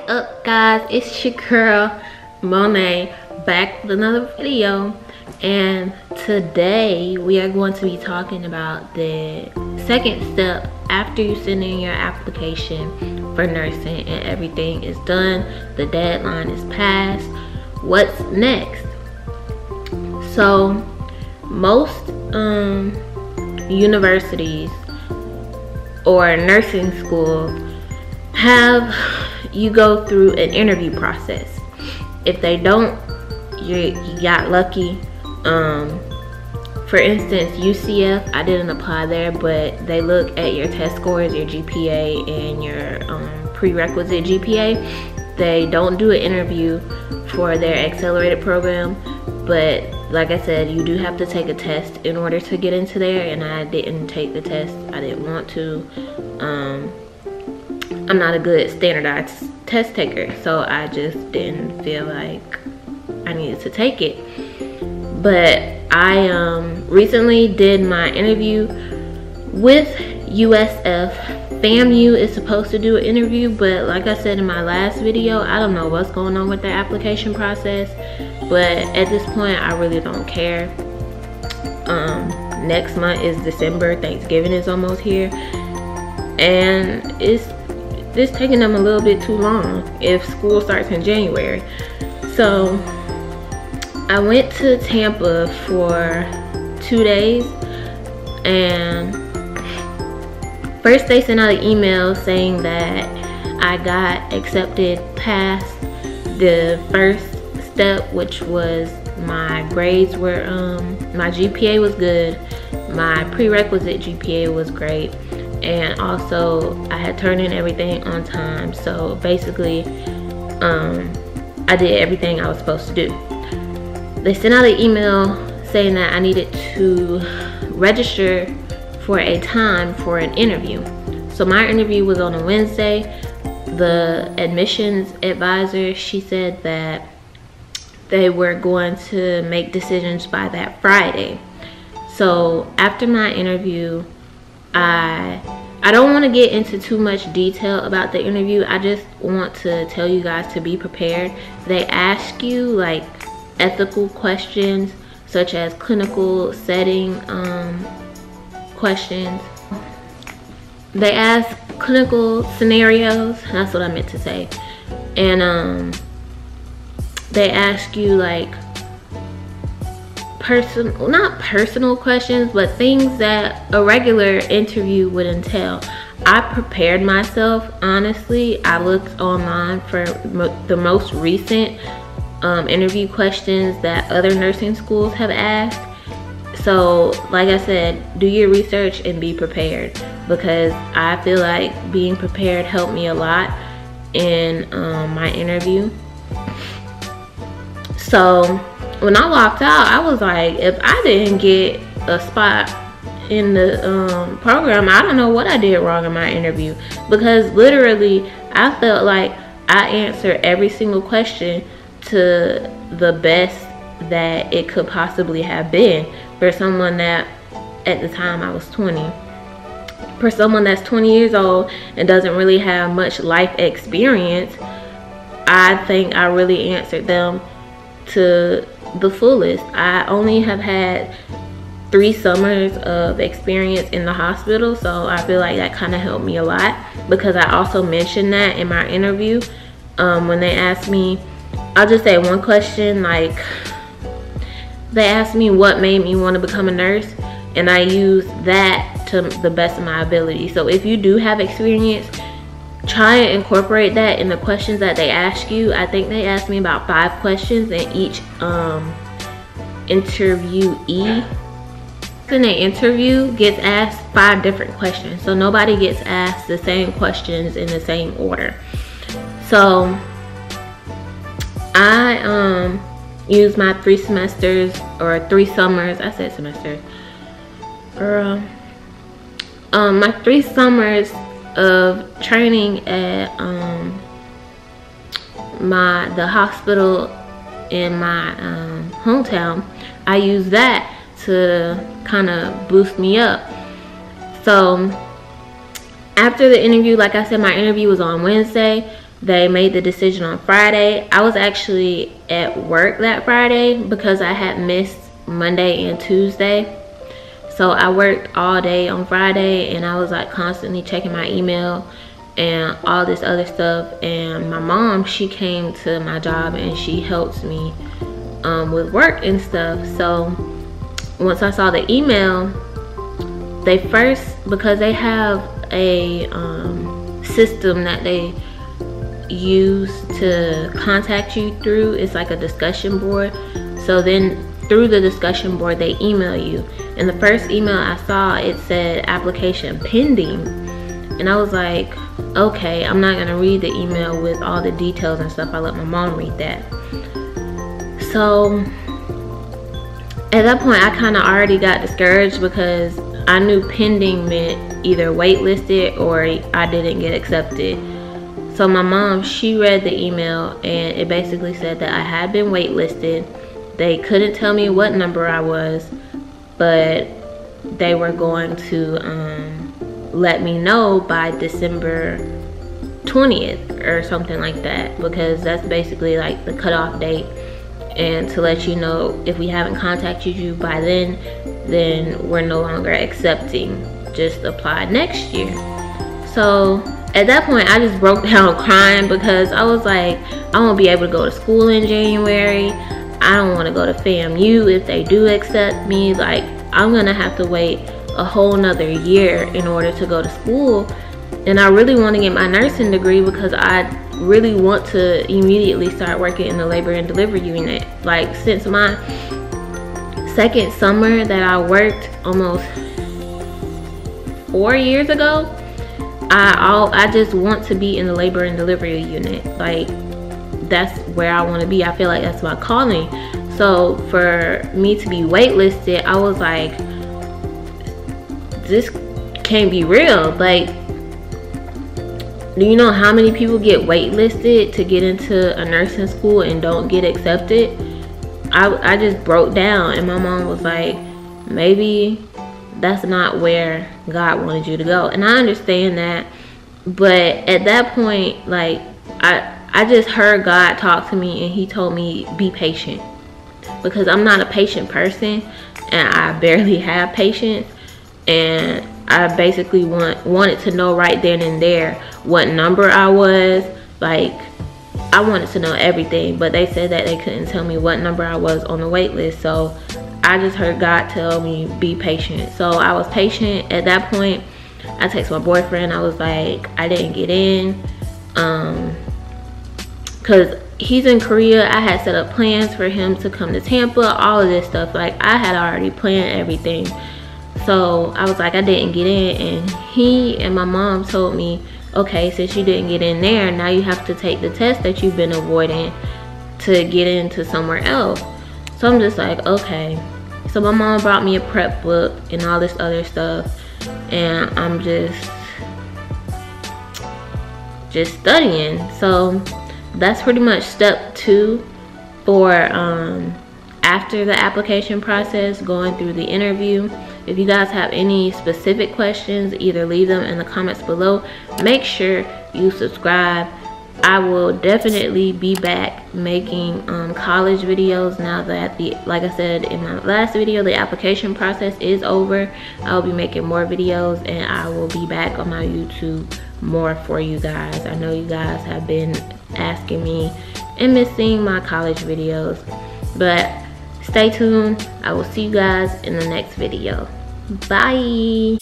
up, guys? It's your girl Monet back with another video, and today we are going to be talking about the second step after you send in your application for nursing and everything is done, the deadline is passed. What's next? So most universities or nursing schools have you go through an interview process. If they don't, you got lucky. For instance, UCF, I didn't apply there, but they look at your test scores, your GPA, and your prerequisite GPA. They don't do an interview for their accelerated program, but like I said, you do have to take a test in order to get into there, and I didn't take the test. I didn't want to. I'm not a good standardized test taker, so I just didn't feel like I needed to take it. But I recently did my interview with USF. FAMU is supposed to do an interview, but like I said in my last video, I don't know what's going on with their application process. But at this point, I really don't care. Next month is December. Thanksgiving is almost here, and it's taking them a little bit too long if school starts in January. So I went to Tampa for 2 days, and first they sent out an email saying that I got accepted past the first step, which was my grades were my GPA was good, my prerequisite GPA was great, and also I had turned in everything on time. So basically I did everything I was supposed to do. They sent out an email saying that I needed to register for a time for an interview. So my interview was on a Wednesday. The admissions advisor, she said that they were going to make decisions by that Friday. So after my interview, I don't want to get into too much detail about the interview. I just want to tell you guys to be prepared. They ask you like ethical questions such as clinical setting questions. They ask clinical scenarios, that's what I meant to say. And they ask you like not personal questions, but things that a regular interview would entail. I prepared myself, honestly. I looked online for the most recent interview questions that other nursing schools have asked. So like I said, do your research and be prepared, because I feel like being prepared helped me a lot in my interview. So when I walked out, I was like, if I didn't get a spot in the program, I don't know what I did wrong in my interview, because literally I felt like I answered every single question to the best that it could possibly have been for someone that, at the time I was 20, for someone that's 20 years old and doesn't really have much life experience. I think I really answered them to the fullest. I only have had 3 summers of experience in the hospital, so I feel like that kind of helped me a lot, because I also mentioned that in my interview. When they asked me, I'll just say one question, like they asked me what made me want to become a nurse, and I used that to the best of my ability. So if you do have experience, try and incorporate that in the questions that they ask you. I think they asked me about 5 questions, and each interviewee in an interview gets asked 5 different questions. So nobody gets asked the same questions in the same order. So I used my 3 semesters or 3 summers. I said semesters. Girl. My 3 summers of training at the hospital in my hometown. I used that to kind of boost me up. So after the interview, like I said, my interview was on Wednesday. They made the decision on Friday. I was actually at work that Friday because I had missed Monday and Tuesday. So I worked all day on Friday, and I was like constantly checking my email and all this other stuff. And my mom, she came to my job and she helps me with work and stuff. So once I saw the email, they first, because they have a system that they use to contact you through, it's like a discussion board. So then through the discussion board, they email you. And the first email I saw, it said application pending. And I was like, okay, I'm not gonna read the email with all the details and stuff. I let my mom read that. So at that point, I kind of already got discouraged because I knew pending meant either waitlisted or I didn't get accepted. So my mom, she read the email, and it basically said that I had been waitlisted. They couldn't tell me what number I was, but they were going to let me know by December 20th or something like that, because that's basically like the cutoff date, and to let you know if we haven't contacted you by then we're no longer accepting, just apply next year. So at that point, I just broke down crying because I was like, I won't be able to go to school in January. I don't want to go to FAMU if they do accept me. Like, I'm gonna have to wait a whole nother year in order to go to school. And I really want to get my nursing degree because I really want to immediately start working in the labor and delivery unit. Like, since my second summer that I worked almost 4 years ago, I just want to be in the labor and delivery unit. Like, that's where I want to be. I feel like that's my calling. So for me to be waitlisted, I was like, this can't be real. Like, do you know how many people get waitlisted to get into a nursing school and don't get accepted? I just broke down, and my mom was like, maybe that's not where God wanted you to go. And I understand that, but at that point, like, I just heard God talk to me, and he told me, be patient, because I'm not a patient person, and I barely have patience. And I basically wanted to know right then and there what number I was. Like, I wanted to know everything, but they said that they couldn't tell me what number I was on the wait list. So I just heard God tell me, be patient. So I was patient. At that point, I texted my boyfriend. I was like, I didn't get in because he's in Korea. I had set up plans for him to come to Tampa, all of this stuff. Like, I had already planned everything. So I was like, I didn't get in. And he and my mom told me, okay, since you didn't get in there, now you have to take the test that you've been avoiding to get into somewhere else. So I'm just like, okay. So my mom brought me a prep book and all this other stuff, and I'm just studying. So that's pretty much step 2 for after the application process, going through the interview. If you guys have any specific questions, either leave them in the comments below. Make sure you subscribe. I will definitely be back making college videos now that like I said in my last video, the application process is over. I'll be making more videos, and I will be back on my YouTube more for you guys. I know you guys have been asking me and missing my college videos, but stay tuned. I will see you guys in the next video. Bye.